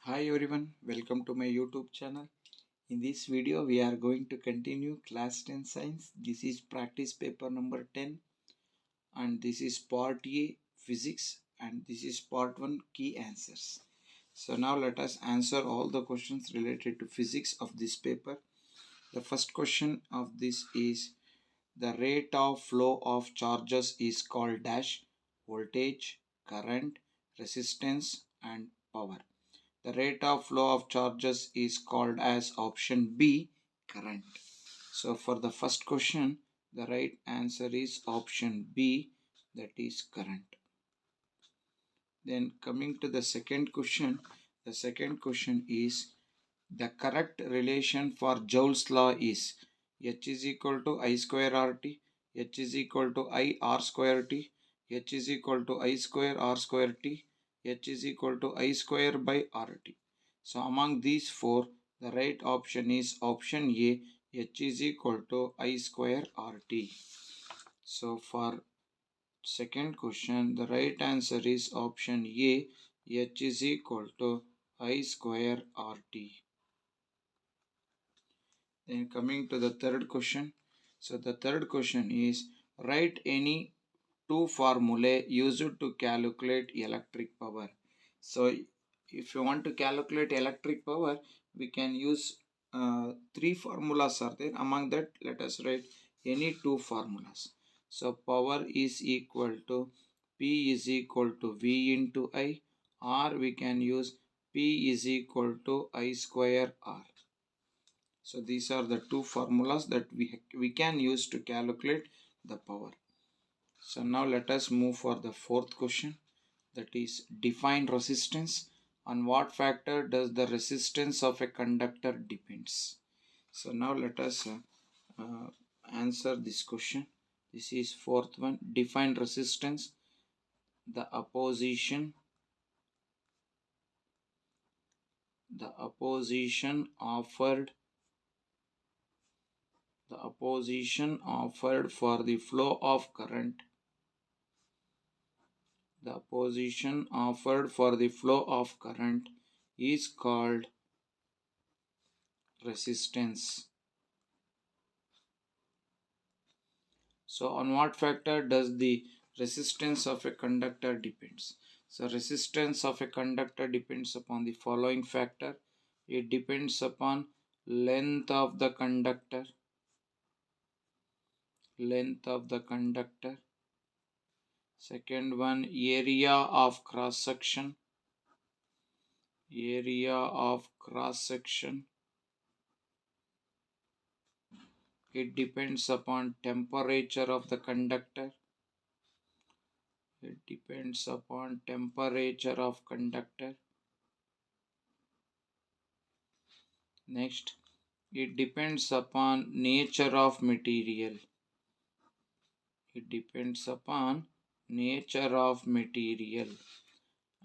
Hi everyone, welcome to my YouTube channel. In this video, we are going to continue class 10 science. This is practice paper number 10 and this is part A physics and this is part 1 key answers. So now let us answer all the questions related to physics of this paper. The first question of this is the rate of flow of charges is called dash voltage, current, resistance and power. The rate of flow of charges is called as option B, current. So for the first question, the right answer is option B, that is current. Then coming to the second question, the second question is the correct relation for Joule's law is H is equal to I square RT, H is equal to I R square T, H is equal to I square R square T, H is equal to I square by RT. So among these four, the right option is option A, H is equal to I square RT. So for second question, the right answer is option A, H is equal to I square RT. Then coming to the third question. So the third question is write any two formulae used to calculate electric power. So if you want to calculate electric power, we can use three formulas are there. Among that, let us write any two formulas. So power is equal to P is equal to V into I, or we can use P is equal to I square R. So these are the two formulas that we can use to calculate the power. So now let us move for the fourth question, that is define resistance. On what factor does the resistance of a conductor depends? So now let us answer this question. This is fourth one. Define resistance. The opposition offered for the flow of current. The opposition offered for the flow of current is called resistance. So on what factor does the resistance of a conductor depends? So resistance of a conductor depends upon the following factor. It depends upon length of the conductor, second one area of cross section, it depends upon temperature of the conductor, next it depends upon nature of material,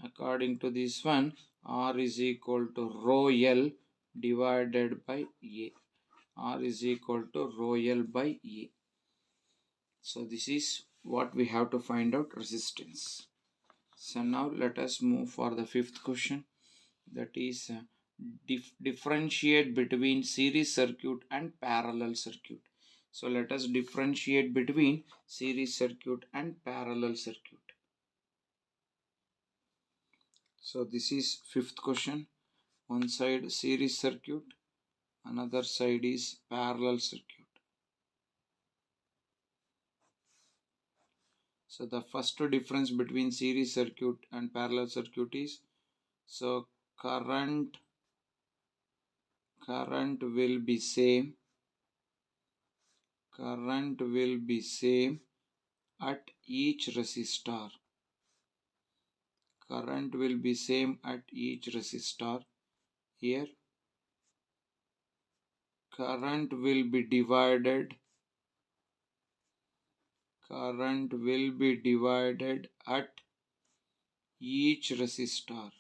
according to this one R is equal to rho L divided by A. So this is what we have to find out resistance. So now let us move for the fifth question, that is differentiate between series circuit and parallel circuit. So let us differentiate between series circuit and parallel circuit. So this is fifth question. One side series circuit, another side is parallel circuit. So the first difference between series circuit and parallel circuit is, so current will be same at each resistor. Here current will be divided at each resistor.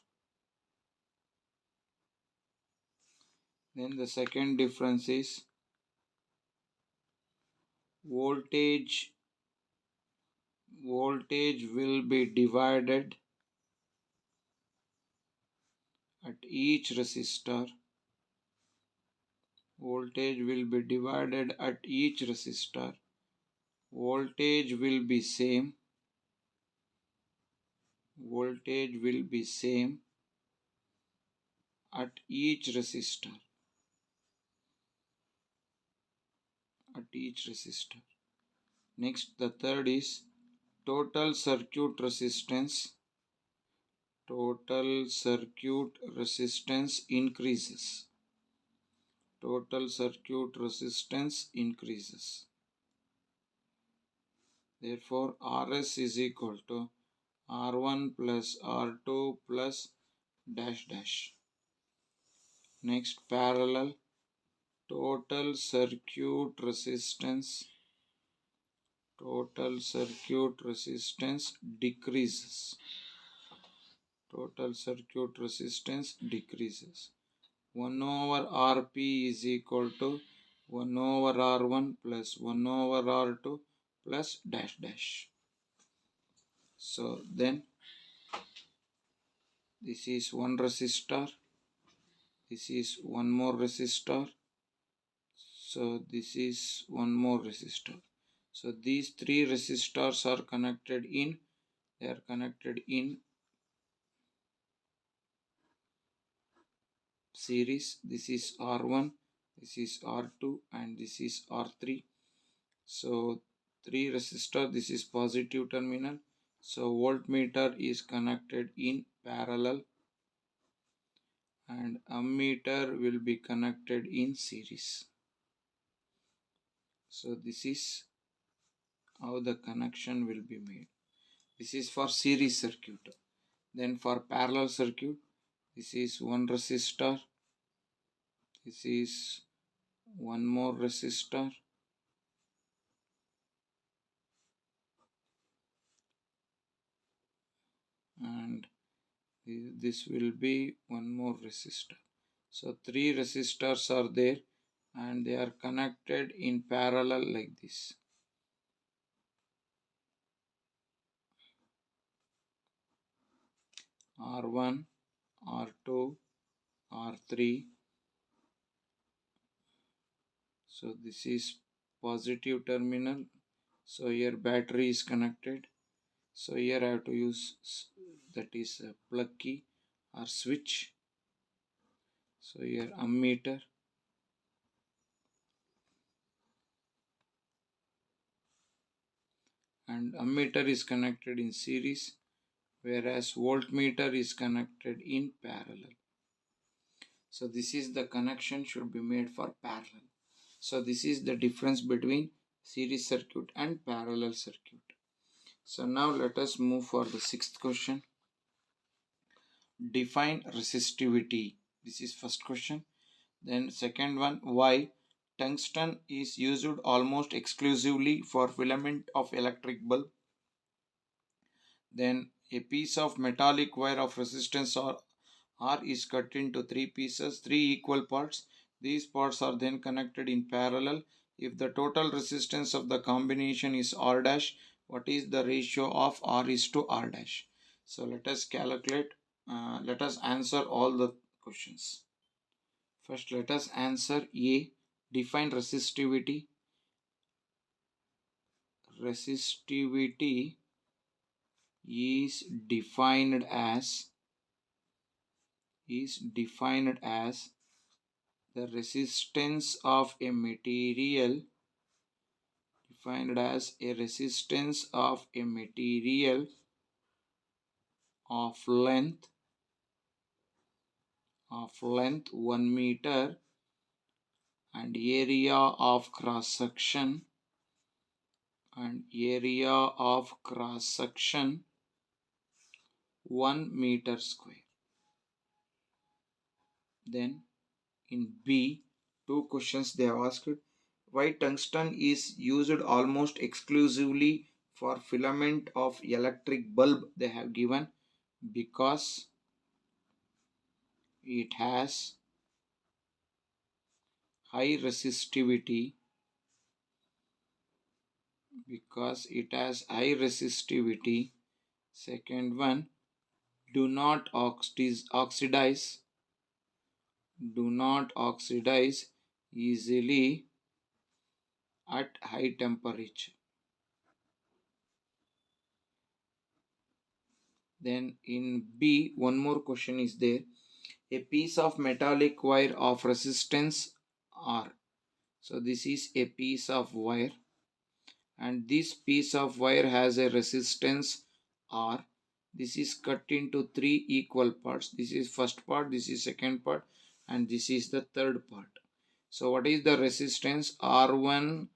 Then the second difference is voltage will be divided at each resistor, voltage will be divided at each resistor, voltage will be same, voltage will be same at each resistor, at each resistor. Next, the third is total circuit resistance. Total circuit resistance increases. Total circuit resistance increases. Therefore, Rs is equal to R1 plus R2 plus dash dash. Next, parallel. Total circuit resistance. Total circuit resistance decreases. Total circuit resistance decreases. 1 over Rp is equal to 1 over R1 plus 1 over R2 plus dash dash. So then this is one resistor, this is one more resistor, so this is one more resistor. So these three resistors are connected in, they are connected in series. This is R1, this is R2 and this is R3. So three resistor, this is positive terminal. So voltmeter is connected in parallel and ammeter will be connected in series. So this is how the connection will be made. This is for series circuit. Then for parallel circuit, this is one resistor, this is one more resistor, and this will be one more resistor. So three resistors are there and they are connected in parallel like this. R1, R2, R3. So this is positive terminal. So here battery is connected. So here I have to use, that is a plug key or switch. So here ammeter. And ammeter is connected in series, whereas voltmeter is connected in parallel. So this is the connection should be made for parallel. So this is the difference between series circuit and parallel circuit. So now let us move for the sixth question. Define resistivity. This is first question. Then second one, why tungsten is used almost exclusively for filament of electric bulb. Then a piece of metallic wire of resistance R is cut into three pieces, three equal parts. These parts are then connected in parallel. If the total resistance of the combination is R dash, what is the ratio of R is to R dash? So let us calculate, let us answer all the questions. First let us answer A. Define resistivity. Resistivity is defined as the resistance of a material, defined as a resistance of a material of length 1 meter and area of cross section 1 meter square. Then in B, two questions they have asked. Why tungsten is used almost exclusively for filament of electric bulb? They have given because it has high resistivity. Second one, do not oxidize. do not oxidize easily at high temperature. Then in B, one more question is there. A piece of metallic wire of resistance R. So this is a piece of wire, and this piece of wire has a resistance R. This is cut into three equal parts. This is first part, this is second part, and this is the third part. So what is the resistance? R1,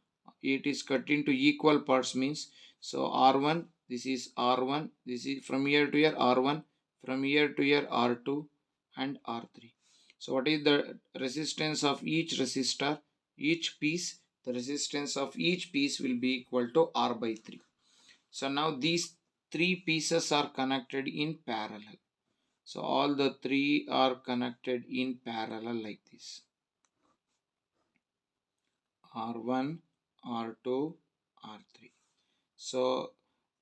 it is cut into equal parts means, so R1, this is R1, this is from here to here R1, from here to here R2 and R3. So what is the resistance of each resistor? Each piece, the resistance of each piece will be equal to R by 3. So now these three pieces are connected in parallel. So all the three are connected in parallel like this. R1, R2, R3. So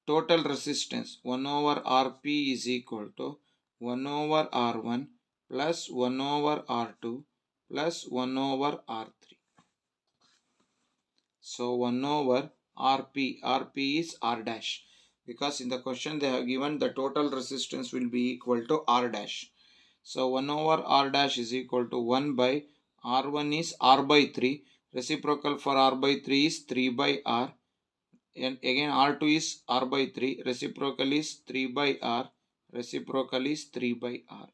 total resistance 1 over Rp is equal to 1 over R1 plus 1 over R2 plus 1 over R3. So 1 over Rp, Rp is R dash, because in the question they have given the total resistance will be equal to R dash. So 1 over R dash is equal to 1 by R1 is R by 3. Reciprocal for R by 3 is 3 by R. And again R2 is R by 3. Reciprocal is 3 by R. Reciprocal is 3 by R.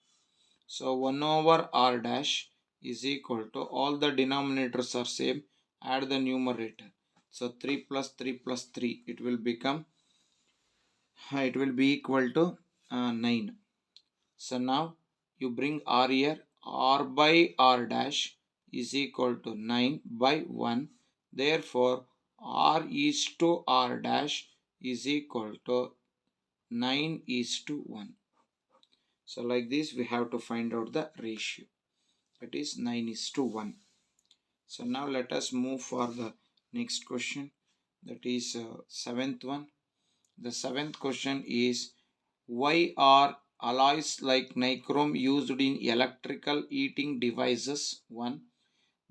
So 1 over R dash is equal to, all the denominators are same, add the numerator. So 3 plus 3 plus 3, it will become, it will be equal to 9. So now you bring R here, R by R dash is equal to 9 by 1. Therefore, R is to R dash is equal to 9 is to 1. So like this we have to find out the ratio. That is 9 is to 1. So now let us move for the next question. That is seventh one. The seventh question is, why are alloys like nichrome used in electrical heating devices? 1.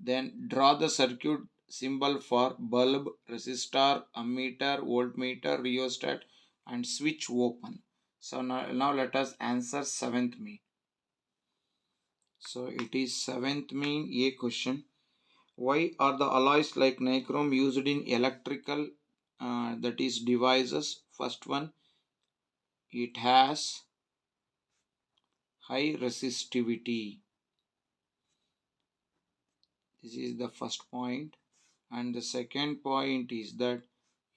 Then draw the circuit symbol for bulb, resistor, ammeter, voltmeter, rheostat and switch open. So now let us answer seventh main. So it is seventh main A question. Why are the alloys like nichrome used in electrical that is devices? First one, it has high resistivity. This is the first point. And the second point is that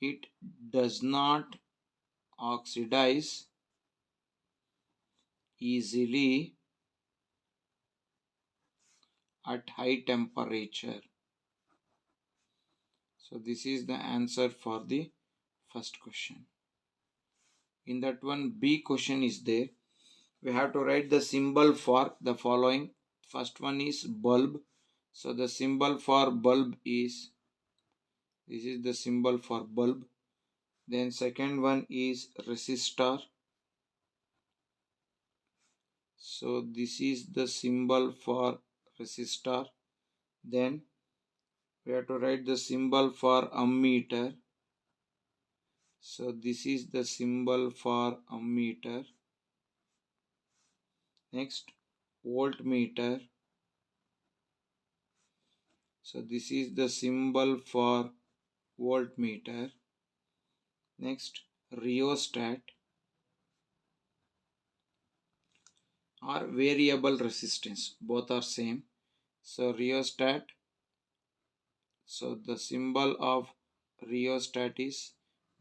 it does not oxidize easily at high temperature. So this is the answer for the first question. In that one, B question is there. We have to write the symbol for the following. First one is bulb. So the symbol for bulb is, this is the symbol for bulb. Then second one is resistor. So this is the symbol for resistor. Then we have to write the symbol for ammeter. So this is the symbol for ammeter. Next, voltmeter. So this is the symbol for voltmeter. Next, rheostat or variable resistance. Both are same. So rheostat. So the symbol of rheostat is,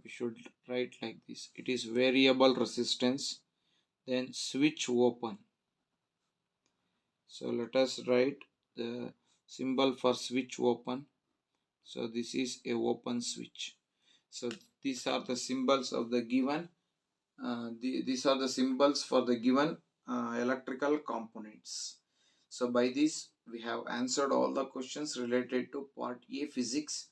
we should write like this. It is variable resistance. Then switch open. So let us write the symbol for switch open. So this is a open switch. So these are the symbols of the given. These are the symbols for the given electrical components. So by this we have answered all the questions related to part A physics.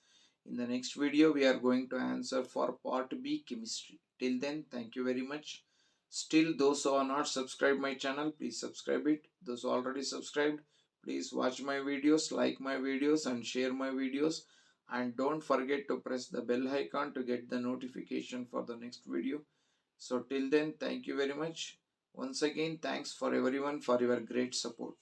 In the next video we are going to answer for part B chemistry. Till then, thank you very much. Still, those who are not subscribed my channel, please subscribe it. Those who already subscribed, Please watch my videos, like my videos, and share my videos. And don't forget to press the bell icon to get the notification for the next video. So till then, thank you very much. Once again, thanks for everyone for your great support.